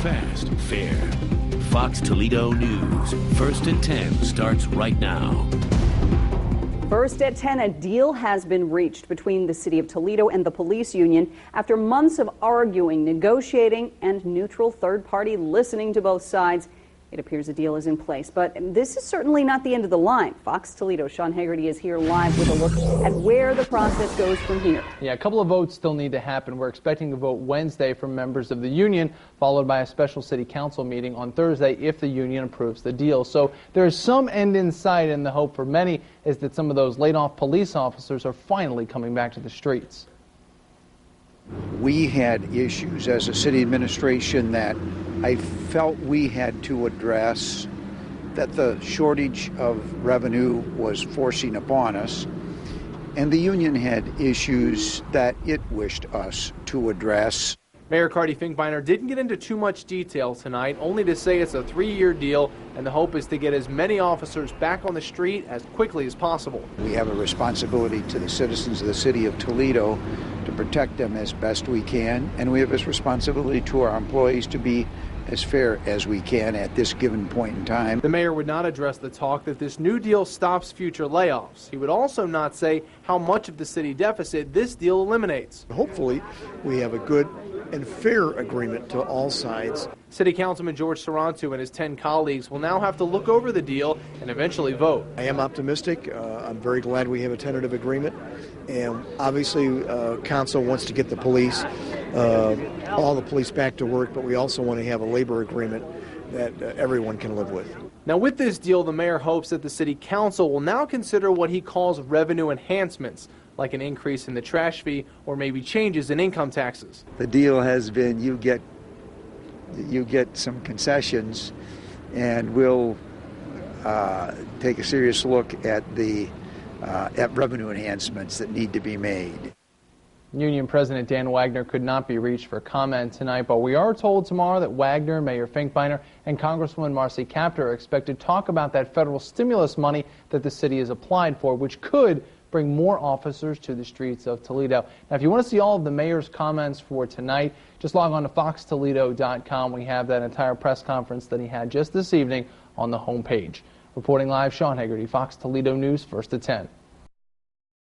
fast, fair. Fox Toledo News. First at 10 starts right now. First at 10, a deal has been reached between the city of Toledo and the police union after months of arguing, negotiating, and neutral third party listening to both sides. It appears a deal is in place, but this is certainly not the end of the line. Fox Toledo Sean Haggerty is here live with a look at where the process goes from here. Yeah, a couple of votes still need to happen. We're expecting a vote Wednesday from members of the union, followed by a special city council meeting on Thursday if the union approves the deal. So there is some end in sight, and the hope for many is that some of those laid-off police officers are finally coming back to the streets. We had issues as a city administration that I felt we had to address, that the shortage of revenue was forcing upon us, and the union had issues that it wished us to address. Mayor Cardi Finkbeiner didn't get into too much detail tonight, only to say it's a 3-year deal, and the hope is to get as many officers back on the street as quickly as possible. We have a responsibility to the citizens of the city of Toledo to protect them as best we can, and we have this responsibility to our employees to be as fair as we can at this given point in time. The mayor would not address the talk that this new deal stops future layoffs. He would also not say how much of the city deficit this deal eliminates. Hopefully, we have a good and fair agreement to all sides. City Councilman George Sarantu and his 10 colleagues will now have to look over the deal and eventually vote. I am optimistic. I'm very glad we have a tentative agreement. And obviously, council wants to get the police, all the police back to work, but we also want to have a labor agreement that everyone can live with. Now, with this deal, the mayor hopes that the city council will now consider what he calls revenue enhancements, like an increase in the trash fee or maybe changes in income taxes. The deal has been you get some concessions, and we'll take a serious look at the revenue enhancements that need to be made. Union President Dan Wagner could not be reached for comment tonight, but we are told tomorrow that Wagner, Mayor Finkbeiner, and Congresswoman Marcy Kaptur are expected to talk about that federal stimulus money that the city has applied for, which could bring more officers to the streets of Toledo. Now, if you want to see all of the mayor's comments for tonight, just log on to foxtoledo.com. We have that entire press conference that he had just this evening on the homepage. Reporting live, Sean Haggerty, Fox Toledo News, First at 10.